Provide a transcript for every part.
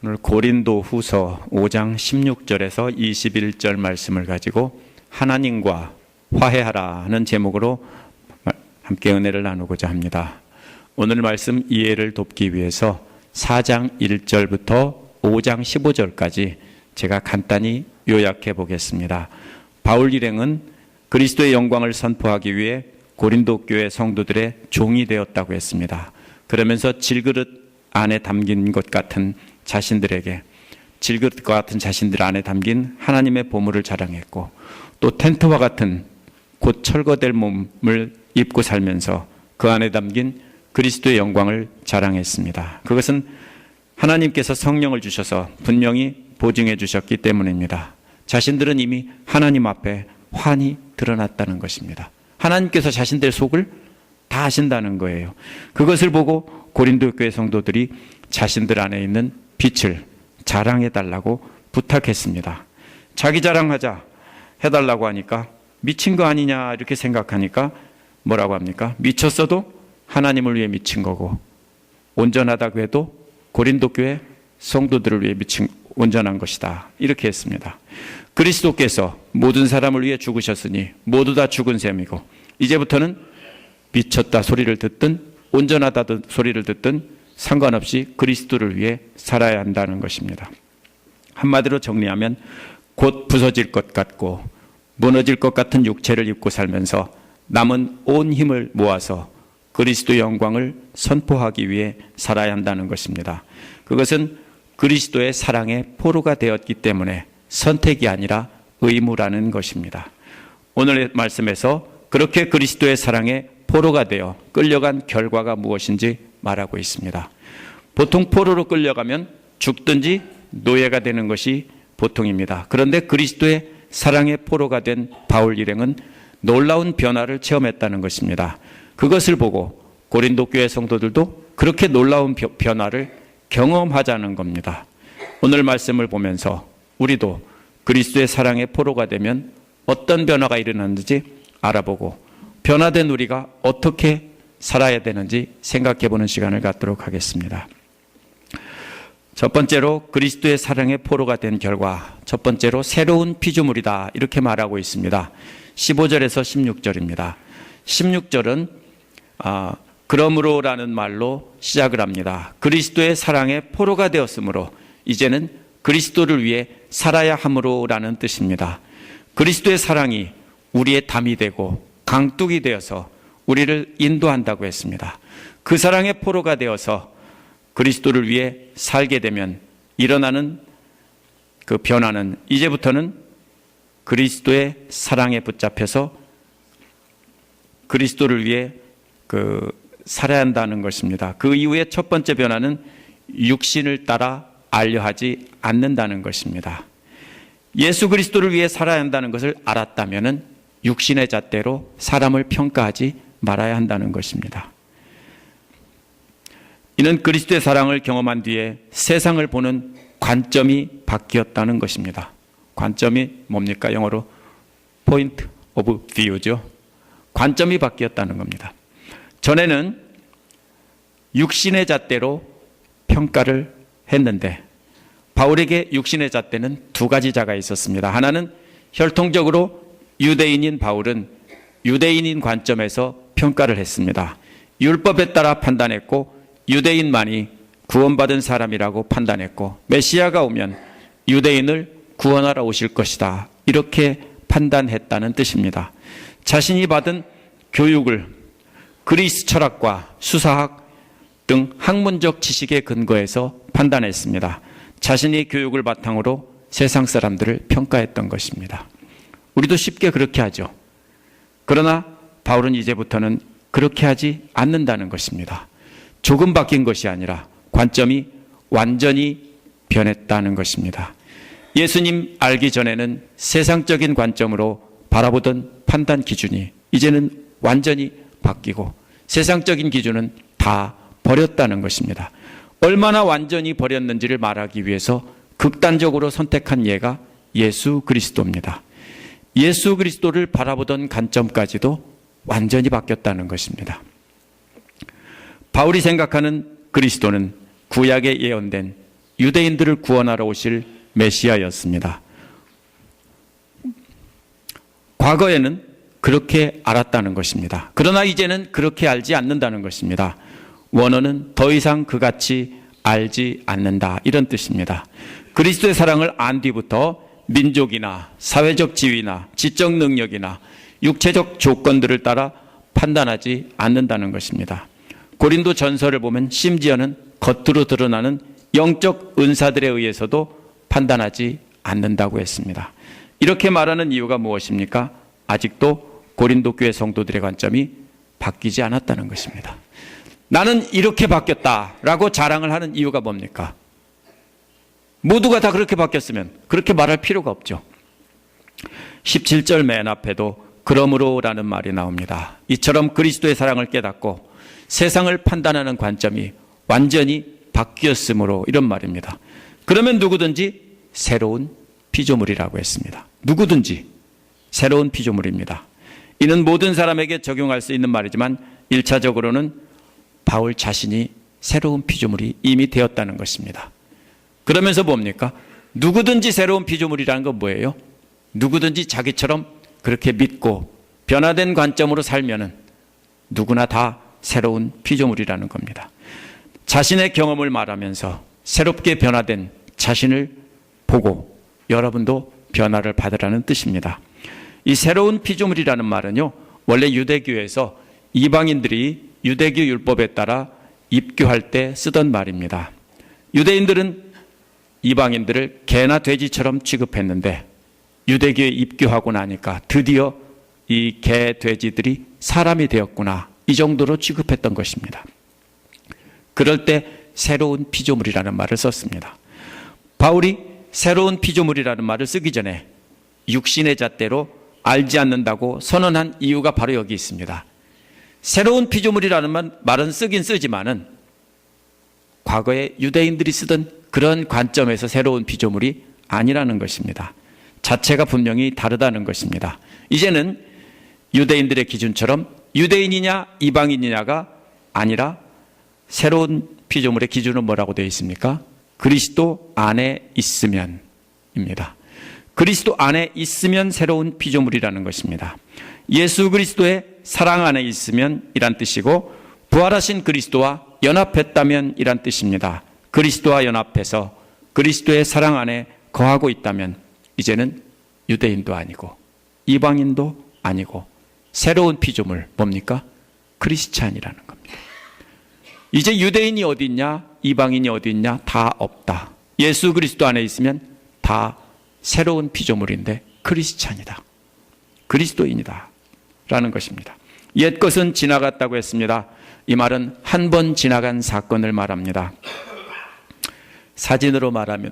오늘 고린도 후서 5장 16절에서 21절 말씀을 가지고 하나님과 화해하라는 제목으로 함께 은혜를 나누고자 합니다. 오늘 말씀 이해를 돕기 위해서 4장 1절부터 5장 15절까지 제가 간단히 요약해 보겠습니다. 바울 일행은 그리스도의 영광을 선포하기 위해 고린도 교회 성도들의 종이 되었다고 했습니다. 그러면서 질그릇 안에 담긴 것 같은 자신들에게, 질그릇과 같은 자신들 안에 담긴 하나님의 보물을 자랑했고, 또 텐트와 같은 곧 철거될 몸을 입고 살면서 그 안에 담긴 그리스도의 영광을 자랑했습니다. 그것은 하나님께서 성령을 주셔서 분명히 보증해 주셨기 때문입니다. 자신들은 이미 하나님 앞에 환히 드러났다는 것입니다. 하나님께서 자신들의 속을 다 아신다는 거예요. 그것을 보고 고린도 교회 성도들이 자신들 안에 있는 빛을 자랑해 달라고 부탁했습니다. 자기 자랑하자 해달라고 하니까 미친 거 아니냐 이렇게 생각하니까 뭐라고 합니까? 미쳤어도 하나님을 위해 미친 거고, 온전하다고 해도 고린도 교회 성도들을 위해 온전한 것이다, 이렇게 했습니다. 그리스도께서 모든 사람을 위해 죽으셨으니 모두 다 죽은 셈이고, 이제부터는 미쳤다 소리를 듣든 온전하다 소리를 듣든 상관없이 그리스도를 위해 살아야 한다는 것입니다. 한마디로 정리하면 곧 부서질 것 같고 무너질 것 같은 육체를 입고 살면서 남은 온 힘을 모아서 그리스도의 영광을 선포하기 위해 살아야 한다는 것입니다. 그것은 그리스도의 사랑의 포로가 되었기 때문에 선택이 아니라 의무라는 것입니다. 오늘의 말씀에서 그렇게 그리스도의 사랑의 포로가 되어 끌려간 결과가 무엇인지 말하고 있습니다. 보통 포로로 끌려가면 죽든지 노예가 되는 것이 보통입니다. 그런데 그리스도의 사랑의 포로가 된 바울 일행은 놀라운 변화를 체험했다는 것입니다. 그것을 보고 고린도 교회 성도들도 그렇게 놀라운 변화를 경험하자는 겁니다. 오늘 말씀을 보면서 우리도 그리스도의 사랑의 포로가 되면 어떤 변화가 일어났는지 알아보고 변화된 우리가 어떻게 살아야 되는지 생각해 보는 시간을 갖도록 하겠습니다. 첫 번째로 그리스도의 사랑의 포로가 된 결과, 첫 번째로 새로운 피조물이다, 이렇게 말하고 있습니다. 15절에서 16절입니다. 16절은 그러므로라는 말로 시작을 합니다. 그리스도의 사랑의 포로가 되었으므로 이제는 그리스도를 위해 살아야 함으로라는 뜻입니다. 그리스도의 사랑이 우리의 담이 되고 강둑이 되어서 우리를 인도한다고 했습니다. 그 사랑의 포로가 되어서 그리스도를 위해 살게 되면 일어나는 그 변화는 이제부터는 그리스도의 사랑에 붙잡혀서 그리스도를 위해 살아야 한다는 것입니다. 그 이후에 첫 번째 변화는 육신을 따라 알려하지 않는다는 것입니다. 예수 그리스도를 위해 살아야 한다는 것을 알았다면 육신의 잣대로 사람을 평가하지 말아야 한다는 것입니다. 이는 그리스도의 사랑을 경험한 뒤에 세상을 보는 관점이 바뀌었다는 것입니다. 관점이 뭡니까? 영어로 point of view죠. 관점이 바뀌었다는 겁니다. 전에는 육신의 잣대로 평가를 했는데 바울에게 육신의 잣대는 두 가지 자가 있었습니다. 하나는 혈통적으로 유대인인 바울은 유대인인 관점에서 평가를 했습니다. 율법에 따라 판단했고 유대인만이 구원받은 사람이라고 판단했고 메시아가 오면 유대인을 구원하러 오실 것이다, 이렇게 판단했다는 뜻입니다. 자신이 받은 교육을 그리스 철학과 수사학 등 학문적 지식에 근거해서 판단했습니다. 자신이 교육을 바탕으로 세상 사람들을 평가했던 것입니다. 우리도 쉽게 그렇게 하죠. 그러나 바울은 이제부터는 그렇게 하지 않는다는 것입니다. 조금 바뀐 것이 아니라 관점이 완전히 변했다는 것입니다. 예수님 알기 전에는 세상적인 관점으로 바라보던 판단 기준이 이제는 완전히 바뀌고 세상적인 기준은 다 버렸다는 것입니다. 얼마나 완전히 버렸는지를 말하기 위해서 극단적으로 선택한 예가 예수 그리스도입니다. 예수 그리스도를 바라보던 관점까지도 완전히 바뀌었다는 것입니다. 바울이 생각하는 그리스도는 구약에 예언된 유대인들을 구원하러 오실 메시아였습니다. 과거에는 그렇게 알았다는 것입니다. 그러나 이제는 그렇게 알지 않는다는 것입니다. 원어는 더 이상 그같이 알지 않는다, 이런 뜻입니다. 그리스도의 사랑을 안 뒤부터 민족이나 사회적 지위나 지적 능력이나 육체적 조건들을 따라 판단하지 않는다는 것입니다. 고린도 전서를 보면 심지어는 겉으로 드러나는 영적 은사들에 의해서도 판단하지 않는다고 했습니다. 이렇게 말하는 이유가 무엇입니까? 아직도 고린도 교회 성도들의 관점이 바뀌지 않았다는 것입니다. 나는 이렇게 바뀌었다라고 자랑을 하는 이유가 뭡니까? 모두가 다 그렇게 바뀌었으면 그렇게 말할 필요가 없죠. 17절 맨 앞에도 그러므로라는 말이 나옵니다. 이처럼 그리스도의 사랑을 깨닫고 세상을 판단하는 관점이 완전히 바뀌었으므로, 이런 말입니다. 그러면 누구든지 새로운 피조물이라고 했습니다. 누구든지 새로운 피조물입니다. 이는 모든 사람에게 적용할 수 있는 말이지만 1차적으로는 바울 자신이 새로운 피조물이 이미 되었다는 것입니다. 그러면서 뭡니까? 누구든지 새로운 피조물이라는 건 뭐예요? 누구든지 자기처럼 그렇게 믿고 변화된 관점으로 살면은 누구나 다 새로운 피조물이라는 겁니다. 자신의 경험을 말하면서 새롭게 변화된 자신을 보고 여러분도 변화를 받으라는 뜻입니다. 이 새로운 피조물이라는 말은요, 원래 유대교에서 이방인들이 유대교 율법에 따라 입교할 때 쓰던 말입니다. 유대인들은 이방인들을 개나 돼지처럼 취급했는데 유대교에 입교하고 나니까 드디어 이 개, 돼지들이 사람이 되었구나, 이 정도로 취급했던 것입니다. 그럴 때 새로운 피조물이라는 말을 썼습니다. 바울이 새로운 피조물이라는 말을 쓰기 전에 육신의 잣대로 알지 않는다고 선언한 이유가 바로 여기 있습니다. 새로운 피조물이라는 말은 쓰긴 쓰지만은 과거에 유대인들이 쓰던 그런 관점에서 새로운 피조물이 아니라는 것입니다. 자체가 분명히 다르다는 것입니다. 이제는 유대인들의 기준처럼 유대인이냐 이방인이냐가 아니라 새로운 피조물의 기준은 뭐라고 되어 있습니까? 그리스도 안에 있으면입니다. 그리스도 안에 있으면 새로운 피조물이라는 것입니다. 예수 그리스도의 사랑 안에 있으면 이란 뜻이고, 부활하신 그리스도와 연합했다면 이란 뜻입니다. 그리스도와 연합해서 그리스도의 사랑 안에 거하고 있다면 이제는 유대인도 아니고 이방인도 아니고 새로운 피조물, 뭡니까? 크리스찬이라는 겁니다. 이제 유대인이 어디 있냐, 이방인이 어디 있냐, 다 없다. 예수 그리스도 안에 있으면 다 새로운 피조물인데 크리스찬이다, 그리스도인이다 라는 것입니다. 옛 것은 지나갔다고 했습니다. 이 말은 한 번 지나간 사건을 말합니다. 사진으로 말하면,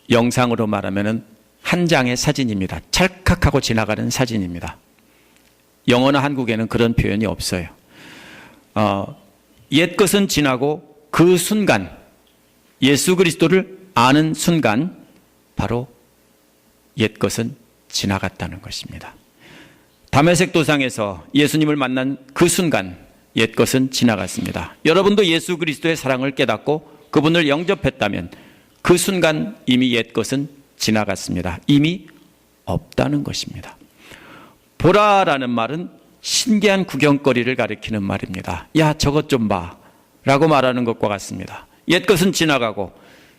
영상으로 말하면 한 장의 사진입니다. 찰칵하고 지나가는 사진입니다. 영어나 한국에는 그런 표현이 없어요. 옛 것은 지나고 그 순간, 예수 그리스도를 아는 순간 바로 옛 것은 지나갔다는 것입니다. 다메섹 도상에서 예수님을 만난 그 순간 옛 것은 지나갔습니다. 여러분도 예수 그리스도의 사랑을 깨닫고 그분을 영접했다면 그 순간 이미 옛 것은 지나갔습니다. 이미 없다는 것입니다. 보라라는 말은 신기한 구경거리를 가리키는 말입니다. 야, 저것 좀 봐 라고 말하는 것과 같습니다. 옛 것은 지나가고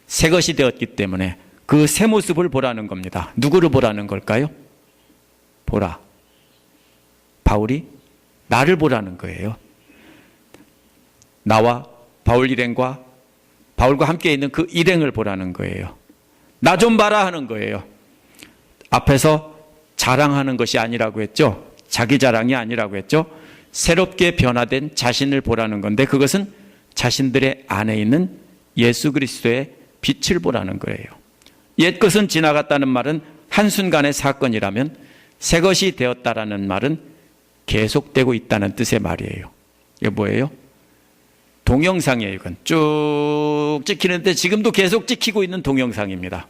새 것이 되었기 때문에 그 새 모습을 보라는 겁니다. 누구를 보라는 걸까요? 보라. 바울이 나를 보라는 거예요. 나와 바울 일행과 바울과 함께 있는 그 일행을 보라는 거예요. 나 좀 봐라 하는 거예요. 앞에서 자랑하는 것이 아니라고 했죠. 자기 자랑이 아니라고 했죠. 새롭게 변화된 자신을 보라는 건데, 그것은 자신들의 안에 있는 예수 그리스도의 빛을 보라는 거예요. 옛 것은 지나갔다는 말은 한순간의 사건이라면, 새 것이 되었다라는 말은 계속되고 있다는 뜻의 말이에요. 이게 뭐예요? 동영상이에요. 이건 쭉 찍히는데 지금도 계속 찍히고 있는 동영상입니다.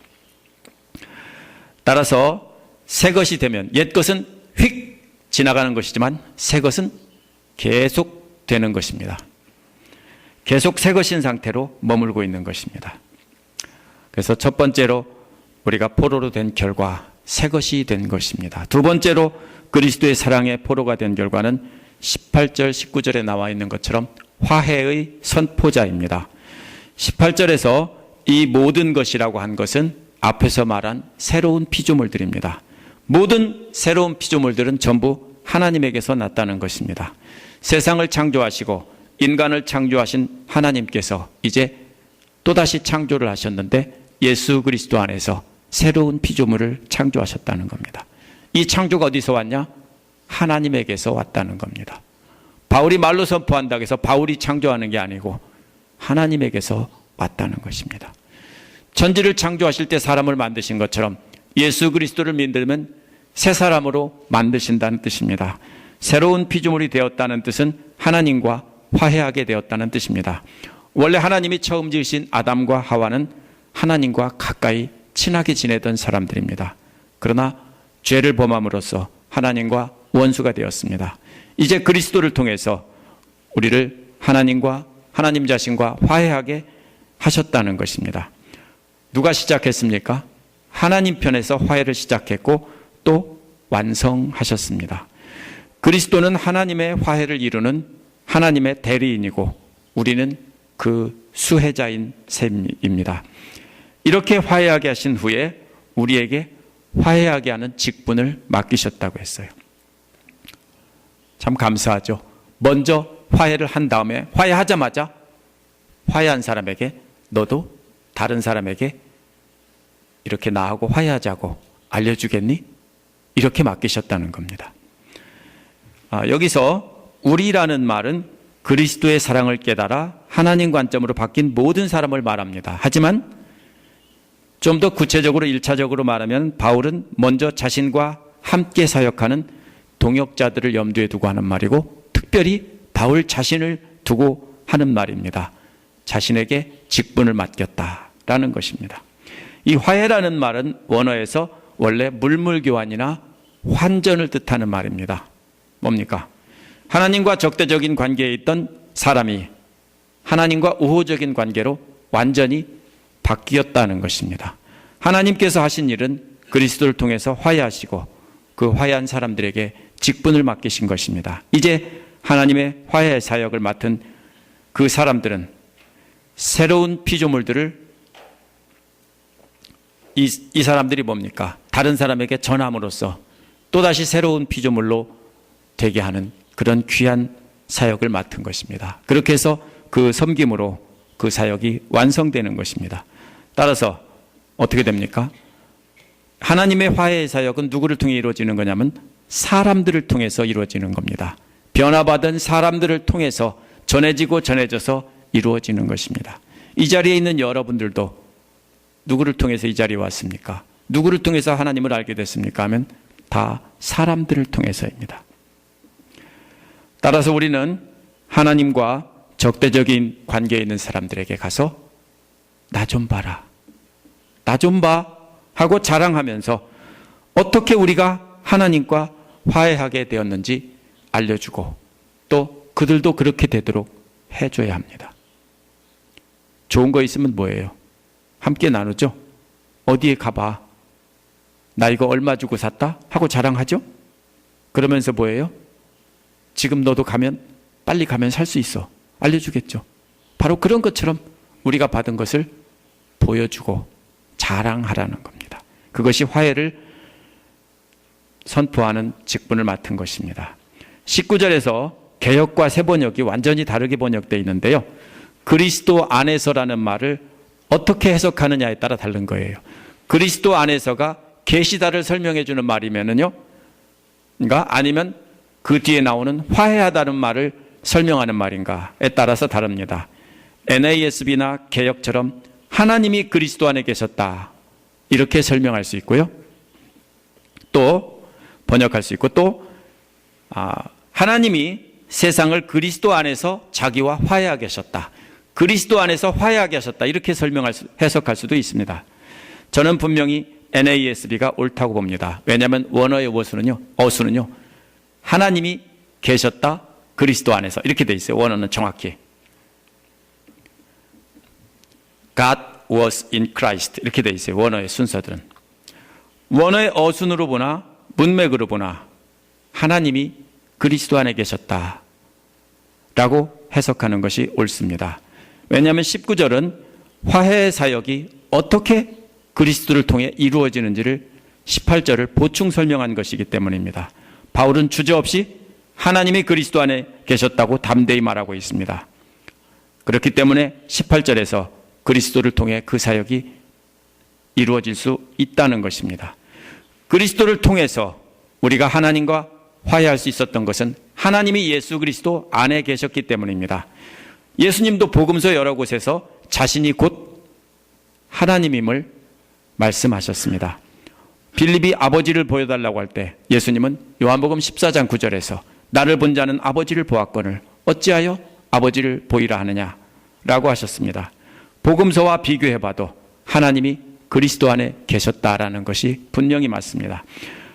따라서 새 것이 되면 옛 것은 휙 지나가는 것이지만 새 것은 계속 되는 것입니다. 계속 새 것인 상태로 머물고 있는 것입니다. 그래서 첫 번째로 우리가 포로로 된 결과 새 것이 된 것입니다. 두 번째로 그리스도의 사랑의 포로가 된 결과는 18절 19절에 나와 있는 것처럼 화해의 선포자입니다. 18절에서 이 모든 것이라고 한 것은 앞에서 말한 새로운 피조물들입니다. 모든 새로운 피조물들은 전부 하나님에게서 났다는 것입니다. 세상을 창조하시고 인간을 창조하신 하나님께서 이제 또다시 창조를 하셨는데 예수 그리스도 안에서 새로운 피조물을 창조하셨다는 겁니다. 이 창조가 어디서 왔냐? 하나님에게서 왔다는 겁니다. 바울이 말로 선포한다고 해서 바울이 창조하는 게 아니고 하나님에게서 왔다는 것입니다. 천지를 창조하실 때 사람을 만드신 것처럼 예수 그리스도를 믿으면 새 사람으로 만드신다는 뜻입니다. 새로운 피조물이 되었다는 뜻은 하나님과 화해하게 되었다는 뜻입니다. 원래 하나님이 처음 지으신 아담과 하와는 하나님과 가까이 친하게 지내던 사람들입니다. 그러나 죄를 범함으로써 하나님과 원수가 되었습니다. 이제 그리스도를 통해서 우리를 하나님과 하나님 자신과 화해하게 하셨다는 것입니다. 누가 시작했습니까? 하나님 편에서 화해를 시작했고 또 완성하셨습니다. 그리스도는 하나님의 화해를 이루는 하나님의 대리인이고 우리는 그 수혜자인 셈입니다. 이렇게 화해하게 하신 후에 우리에게 화해하게 하는 직분을 맡기셨다고 했어요. 참 감사하죠. 먼저 화해를 한 다음에 화해하자마자 화해한 사람에게 너도 다른 사람에게 이렇게 나하고 화해하자고 알려주겠니? 이렇게 맡기셨다는 겁니다. 여기서 우리라는 말은 그리스도의 사랑을 깨달아 하나님 관점으로 바뀐 모든 사람을 말합니다. 하지만 좀 더 구체적으로 1차적으로 말하면 바울은 먼저 자신과 함께 사역하는 동역자들을 염두에 두고 하는 말이고 특별히 바울 자신을 두고 하는 말입니다. 자신에게 직분을 맡겼다라는 것입니다. 이 화해라는 말은 원어에서 원래 물물교환이나 환전을 뜻하는 말입니다. 뭡니까? 하나님과 적대적인 관계에 있던 사람이 하나님과 우호적인 관계로 완전히 바뀌었다는 것입니다. 하나님께서 하신 일은 그리스도를 통해서 화해하시고 그 화해한 사람들에게 직분을 맡기신 것입니다. 이제 하나님의 화해 사역을 맡은 그 사람들은 새로운 피조물들을 이 사람들이 뭡니까? 다른 사람에게 전함으로써 또다시 새로운 피조물로 되게 하는 그런 귀한 사역을 맡은 것입니다. 그렇게 해서 그 섬김으로 그 사역이 완성되는 것입니다. 따라서 어떻게 됩니까? 하나님의 화해의 사역은 누구를 통해 이루어지는 거냐면 사람들을 통해서 이루어지는 겁니다. 변화받은 사람들을 통해서 전해지고 전해져서 이루어지는 것입니다. 이 자리에 있는 여러분들도 누구를 통해서 이 자리에 왔습니까? 누구를 통해서 하나님을 알게 됐습니까? 하면 다 사람들을 통해서입니다. 따라서 우리는 하나님과 적대적인 관계에 있는 사람들에게 가서 나 좀 봐라, 나 좀 봐 하고 자랑하면서 어떻게 우리가 하나님과 화해하게 되었는지 알려주고 또 그들도 그렇게 되도록 해줘야 합니다. 좋은 거 있으면 뭐예요? 함께 나누죠. 어디에 가봐, 나 이거 얼마 주고 샀다 하고 자랑하죠. 그러면서 뭐예요? 지금 너도 가면 빨리 가면 살 수 있어 알려주겠죠. 바로 그런 것처럼 우리가 받은 것을 보여주고 자랑하라는 겁니다. 그것이 화해를 선포하는 직분을 맡은 것입니다. 19절에서 개역과 새 번역이 완전히 다르게 번역되어 있는데요. 그리스도 안에서라는 말을 어떻게 해석하느냐에 따라 다른 거예요. 그리스도 안에서가 계시다를 설명해 주는 말이면은요, 그러니까 아니면 그 뒤에 나오는 화해하다는 말을 설명하는 말인가에 따라서 다릅니다. NASB나 개역처럼 하나님이 그리스도 안에 계셨다 이렇게 설명할 수 있고요. 또 번역할 수 있고 또 하나님이 세상을 그리스도 안에서 자기와 화해하게 하셨다. 그리스도 안에서 화해하게 하셨다. 이렇게 해석할 수도 있습니다. 저는 분명히 NASB가 옳다고 봅니다. 왜냐하면 원어의 어수는요. 하나님이 계셨다. 그리스도 안에서 이렇게 돼 있어요. 원어는 정확히. God was in Christ 이렇게 돼 있어요. 원어의 순서들은. 원어의 어순으로 보나 문맥으로 보나 하나님이 그리스도 안에 계셨다 라고 해석하는 것이 옳습니다. 왜냐하면 19절은 화해의 사역이 어떻게 그리스도를 통해 이루어지는지를 18절을 보충 설명한 것이기 때문입니다. 바울은 주저없이 하나님이 그리스도 안에 계셨다고 담대히 말하고 있습니다. 그렇기 때문에 18절에서 그리스도를 통해 그 사역이 이루어질 수 있다는 것입니다. 그리스도를 통해서 우리가 하나님과 화해할 수 있었던 것은 하나님이 예수 그리스도 안에 계셨기 때문입니다. 예수님도 복음서 여러 곳에서 자신이 곧 하나님임을 말씀하셨습니다. 빌립이 아버지를 보여달라고 할 때 예수님은 요한복음 14장 9절에서 나를 본 자는 아버지를 보았거늘 어찌하여 아버지를 보이라 하느냐 라고 하셨습니다. 복음서와 비교해봐도 하나님이 그리스도 안에 계셨다라는 것이 분명히 맞습니다.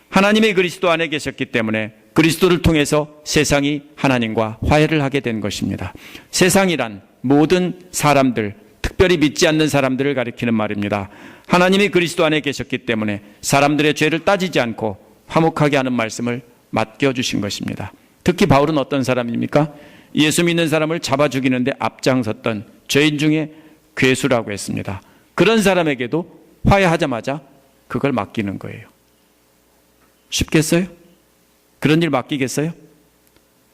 하나님이 그리스도 안에 계셨기 때문에 그리스도를 통해서 세상이 하나님과 화해를 하게 된 것입니다. 세상이란 모든 사람들, 특별히 믿지 않는 사람들을 가리키는 말입니다. 하나님이 그리스도 안에 계셨기 때문에 사람들의 죄를 따지지 않고 화목하게 하는 말씀을 맡겨주신 것입니다. 특히 바울은 어떤 사람입니까? 예수 믿는 사람을 잡아 죽이는데 앞장섰던 죄인 중에 괴수라고 했습니다. 그런 사람에게도 화해하자마자 그걸 맡기는 거예요. 쉽겠어요? 그런 일 맡기겠어요?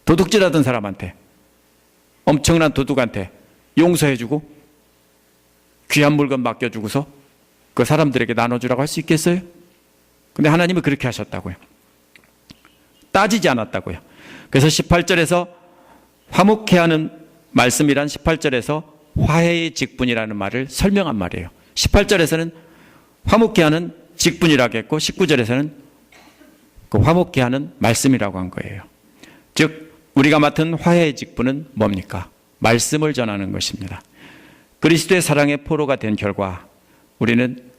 도둑질하던 사람한테, 엄청난 도둑한테 용서해주고 귀한 물건 맡겨주고서 그 사람들에게 나눠주라고 할 수 있겠어요? 근데 하나님은 그렇게 하셨다고요. 따지지 않았다고요. 그래서 18절에서 화목해 하는 말씀이란 18절에서 화해의 직분이라는 말을 설명한 말이에요. 18절에서는 화목해 하는 직분이라고 했고 19절에서는 그 화목해 하는 말씀이라고 한 거예요. 즉 우리가 맡은 화해의 직분은 뭡니까? 말씀을 전하는 것입니다. 그리스도의 사랑의 포로가 된 결과 우리는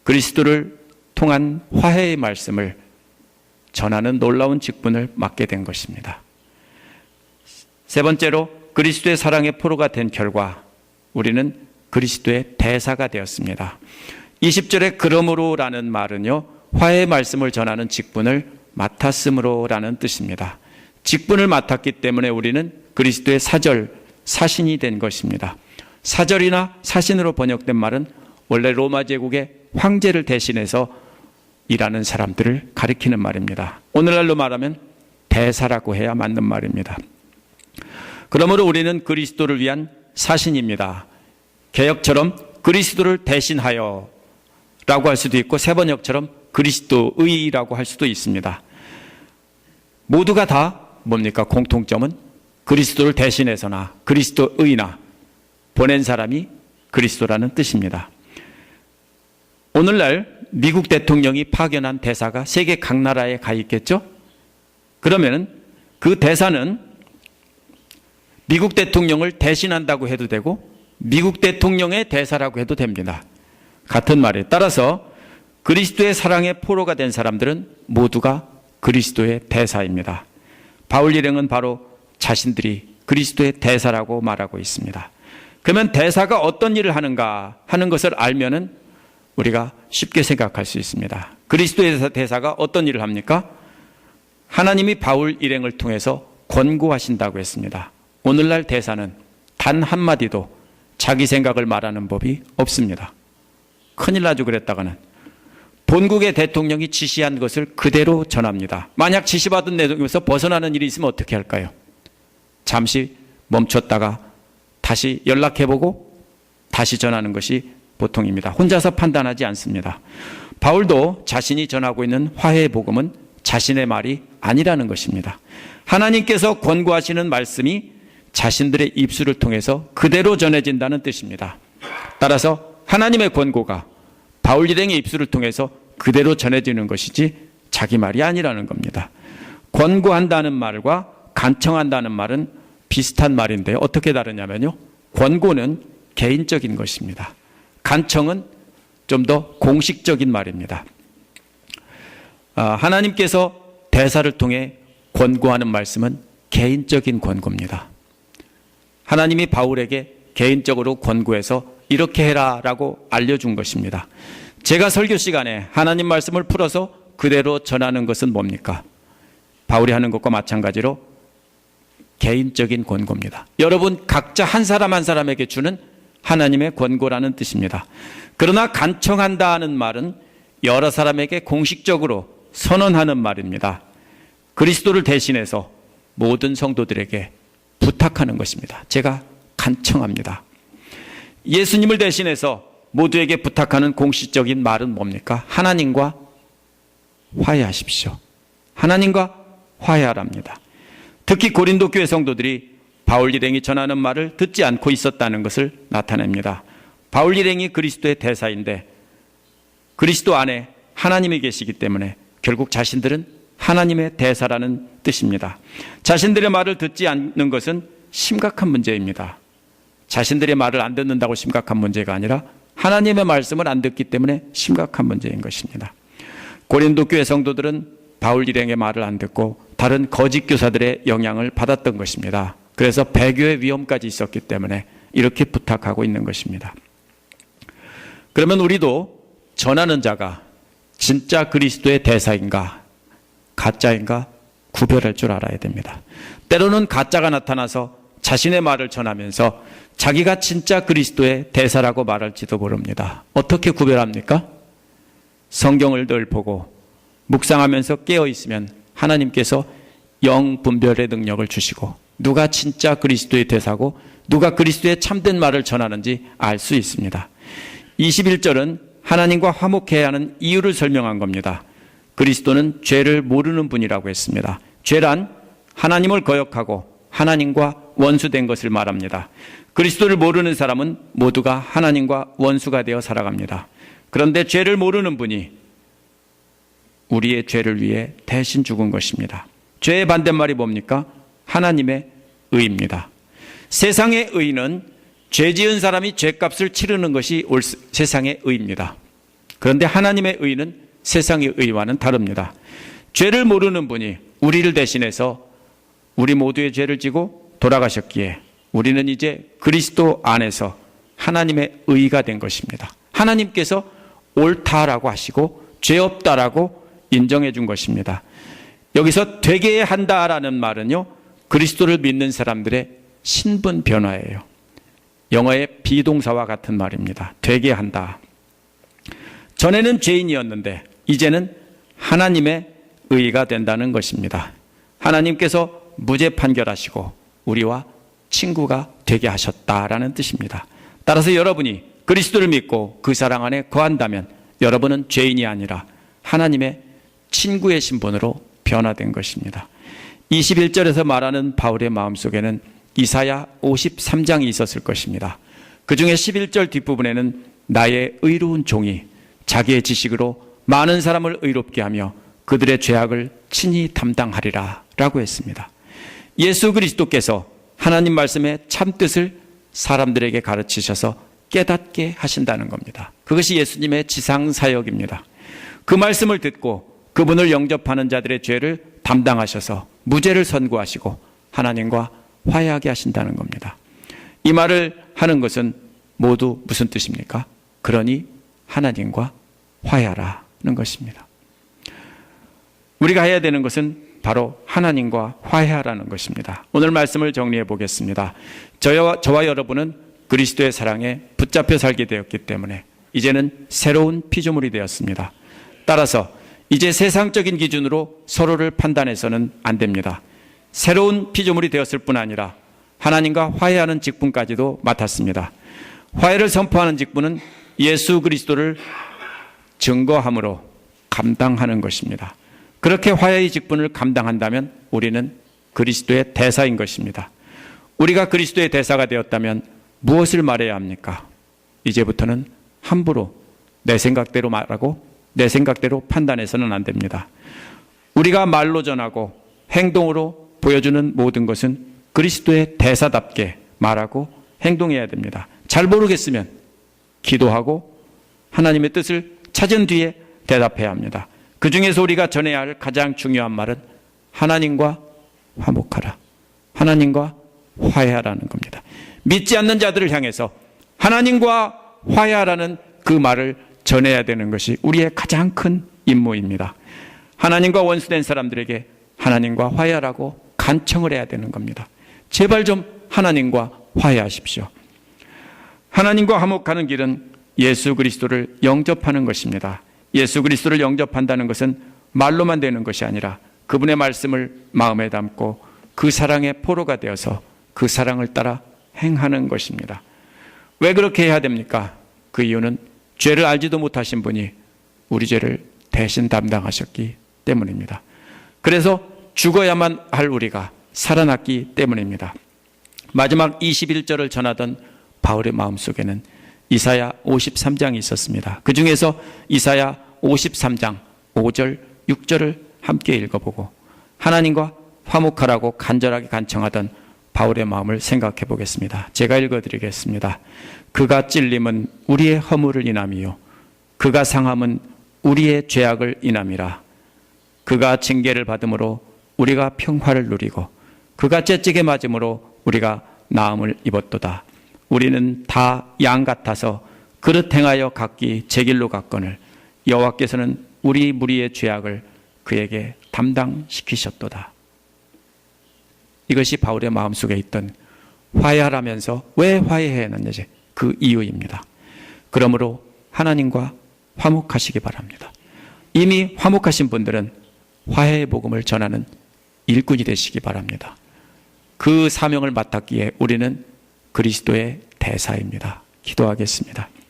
그리스도를 통한 화해의 말씀을 전하는 놀라운 직분을 맡게 된 것입니다. 세 번째로 그리스도의 사랑의 포로가 된 결과 우리는 그리스도의 대사가 되었습니다. 20절에 그러므로라는 말은요, 화해의 말씀을 전하는 직분을 맡았으므로라는 뜻입니다. 직분을 맡았기 때문에 우리는 그리스도의 사절, 사신이 된 것입니다. 사절이나 사신으로 번역된 말은 원래 로마 제국의 황제를 대신해서 일하는 사람들을 가리키는 말입니다. 오늘날로 말하면 대사라고 해야 맞는 말입니다. 그러므로 우리는 그리스도를 위한 사신입니다. 개역처럼 그리스도를 대신하여 라고 할 수도 있고 새 번역처럼 그리스도의라고 할 수도 있습니다. 모두가 다 뭡니까? 공통점은 그리스도를 대신해서나 그리스도의나 보낸 사람이 그리스도라는 뜻입니다. 오늘날 미국 대통령이 파견한 대사가 세계 각 나라에 가 있겠죠? 그러면 그 대사는 미국 대통령을 대신한다고 해도 되고 미국 대통령의 대사라고 해도 됩니다. 같은 말이에요. 따라서 그리스도의 사랑의 포로가 된 사람들은 모두가 그리스도의 대사입니다. 바울 일행은 바로 자신들이 그리스도의 대사라고 말하고 있습니다. 그러면 대사가 어떤 일을 하는가 하는 것을 알면은 우리가 쉽게 생각할 수 있습니다. 그리스도의 대사가 어떤 일을 합니까? 하나님이 바울 일행을 통해서 권고하신다고 했습니다. 오늘날 대사는 단 한마디도 자기 생각을 말하는 법이 없습니다. 큰일 나죠. 그랬다가는 본국의 대통령이 지시한 것을 그대로 전합니다. 만약 지시받은 내용에서 벗어나는 일이 있으면 어떻게 할까요? 잠시 멈췄다가 다시 연락해보고 다시 전하는 것이 보통입니다. 혼자서 판단하지 않습니다. 바울도 자신이 전하고 있는 화해의 복음은 자신의 말이 아니라는 것입니다. 하나님께서 권고하시는 말씀이 자신들의 입술을 통해서 그대로 전해진다는 뜻입니다. 따라서 하나님의 권고가 바울 일행의 입술을 통해서 그대로 전해지는 것이지 자기 말이 아니라는 겁니다. 권고한다는 말과 간청한다는 말은 비슷한 말인데요. 어떻게 다르냐면요. 권고는 개인적인 것입니다. 간청은 좀 더 공식적인 말입니다. 하나님께서 대사를 통해 권고하는 말씀은 개인적인 권고입니다. 하나님이 바울에게 개인적으로 권고해서 이렇게 해라라고 알려준 것입니다. 제가 설교 시간에 하나님 말씀을 풀어서 그대로 전하는 것은 뭡니까? 바울이 하는 것과 마찬가지로 개인적인 권고입니다. 여러분 각자 한 사람 한 사람에게 주는 하나님의 권고라는 뜻입니다. 그러나 간청한다는 말은 여러 사람에게 공식적으로 선언하는 말입니다. 그리스도를 대신해서 모든 성도들에게 부탁하는 것입니다. 제가 간청합니다. 예수님을 대신해서 모두에게 부탁하는 공식적인 말은 뭡니까? 하나님과 화해하십시오. 하나님과 화해하랍니다. 특히 고린도 교회 성도들이 바울 일행이 전하는 말을 듣지 않고 있었다는 것을 나타냅니다. 바울 일행이 그리스도의 대사인데 그리스도 안에 하나님이 계시기 때문에 결국 자신들은 하나님의 대사라는 뜻입니다. 자신들의 말을 듣지 않는 것은 심각한 문제입니다. 자신들의 말을 안 듣는다고 심각한 문제가 아니라 하나님의 말씀을 안 듣기 때문에 심각한 문제인 것입니다. 고린도 교회 성도들은 바울 일행의 말을 안 듣고 다른 거짓 교사들의 영향을 받았던 것입니다. 그래서 배교의 위험까지 있었기 때문에 이렇게 부탁하고 있는 것입니다. 그러면 우리도 전하는 자가 진짜 그리스도의 대사인가 가짜인가 구별할 줄 알아야 됩니다. 때로는 가짜가 나타나서 자신의 말을 전하면서 자기가 진짜 그리스도의 대사라고 말할지도 모릅니다. 어떻게 구별합니까? 성경을 늘 보고 묵상하면서 깨어있으면 하나님께서 영분별의 능력을 주시고 누가 진짜 그리스도의 대사고 누가 그리스도의 참된 말을 전하는지 알 수 있습니다. 21절은 하나님과 화목해야 하는 이유를 설명한 겁니다. 그리스도는 죄를 모르는 분이라고 했습니다. 죄란 하나님을 거역하고 하나님과 원수된 것을 말합니다. 그리스도를 모르는 사람은 모두가 하나님과 원수가 되어 살아갑니다. 그런데 죄를 모르는 분이 우리의 죄를 위해 대신 죽은 것입니다. 죄의 반대말이 뭡니까? 하나님의 의입니다. 세상의 의는 죄 지은 사람이 죄값을 치르는 것이 세상의 의입니다. 그런데 하나님의 의는 세상의 의와는 다릅니다. 죄를 모르는 분이 우리를 대신해서 우리 모두의 죄를 지고 돌아가셨기에 우리는 이제 그리스도 안에서 하나님의 의가 된 것입니다. 하나님께서 옳다라고 하시고 죄 없다라고 인정해 준 것입니다. 여기서 되게 한다라는 말은요, 그리스도를 믿는 사람들의 신분 변화예요. 영어의 비동사와 같은 말입니다. 되게 한다. 전에는 죄인이었는데 이제는 하나님의 의가 된다는 것입니다. 하나님께서 무죄 판결하시고 우리와 친구가 되게 하셨다라는 뜻입니다. 따라서 여러분이 그리스도를 믿고 그 사랑 안에 거한다면 여러분은 죄인이 아니라 하나님의 친구의 신분으로 변화된 것입니다. 21절에서 말하는 바울의 마음속에는 이사야 53장이 있었을 것입니다. 그 중에 11절 뒷부분에는 나의 의로운 종이 자기의 지식으로 많은 사람을 의롭게 하며 그들의 죄악을 친히 담당하리라 라고 했습니다. 예수 그리스도께서 하나님 말씀의 참뜻을 사람들에게 가르치셔서 깨닫게 하신다는 겁니다. 그것이 예수님의 지상사역입니다. 그 말씀을 듣고 그분을 영접하는 자들의 죄를 담당하셔서 무죄를 선고하시고 하나님과 화해하게 하신다는 겁니다. 이 말을 하는 것은 모두 무슨 뜻입니까? 그러니 하나님과 화해하라는 것입니다. 우리가 해야 되는 것은 바로 하나님과 화해하라는 것입니다. 오늘 말씀을 정리해 보겠습니다. 저와 여러분은 그리스도의 사랑에 붙잡혀 살게 되었기 때문에 이제는 새로운 피조물이 되었습니다. 따라서 이제 세상적인 기준으로 서로를 판단해서는 안 됩니다. 새로운 피조물이 되었을 뿐 아니라 하나님과 화해하는 직분까지도 맡았습니다. 화해를 선포하는 직분은 예수 그리스도를 증거함으로 감당하는 것입니다. 그렇게 화해의 직분을 감당한다면 우리는 그리스도의 대사인 것입니다. 우리가 그리스도의 대사가 되었다면 무엇을 말해야 합니까? 이제부터는 함부로 내 생각대로 말하고 내 생각대로 판단해서는 안 됩니다. 우리가 말로 전하고 행동으로 보여주는 모든 것은 그리스도의 대사답게 말하고 행동해야 됩니다. 잘 모르겠으면 기도하고 하나님의 뜻을 찾은 뒤에 대답해야 합니다. 그 중에서 우리가 전해야 할 가장 중요한 말은 하나님과 화목하라, 하나님과 화해하라는 겁니다. 믿지 않는 자들을 향해서 하나님과 화해하라는 그 말을 전해야 되는 것이 우리의 가장 큰 임무입니다. 하나님과 원수된 사람들에게 하나님과 화해하라고 간청을 해야 되는 겁니다. 제발 좀 하나님과 화해하십시오. 하나님과 화목하는 길은 예수 그리스도를 영접하는 것입니다. 예수 그리스도를 영접한다는 것은 말로만 되는 것이 아니라 그분의 말씀을 마음에 담고 그 사랑의 포로가 되어서 그 사랑을 따라 행하는 것입니다. 왜 그렇게 해야 됩니까? 그 이유는 죄를 알지도 못하신 분이 우리 죄를 대신 담당하셨기 때문입니다. 그래서 죽어야만 할 우리가 살아났기 때문입니다. 마지막 21절을 전하던 바울의 마음속에는 이사야 53장이 있었습니다. 그 중에서 이사야 53장 5절, 6절을 함께 읽어보고 하나님과 화목하라고 간절하게 간청하던 바울의 마음을 생각해 보겠습니다. 제가 읽어드리겠습니다. 그가 찔림은 우리의 허물을 인함이요 그가 상함은 우리의 죄악을 인함이라. 그가 징계를 받음으로 우리가 평화를 누리고 그가 채찍에 맞음으로 우리가 나음을 입었도다. 우리는 다 양 같아서 그릇 행하여 각기 제 길로 갔거늘 여호와께서는 우리 무리의 죄악을 그에게 담당시키셨도다. 이것이 바울의 마음속에 있던 화해하라면서 왜 화해해야 하는지 그 이유입니다. 그러므로 하나님과 화목하시기 바랍니다. 이미 화목하신 분들은 화해의 복음을 전하는 일꾼이 되시기 바랍니다. 그 사명을 맡았기에 우리는 그리스도의 대사입니다. 기도하겠습니다.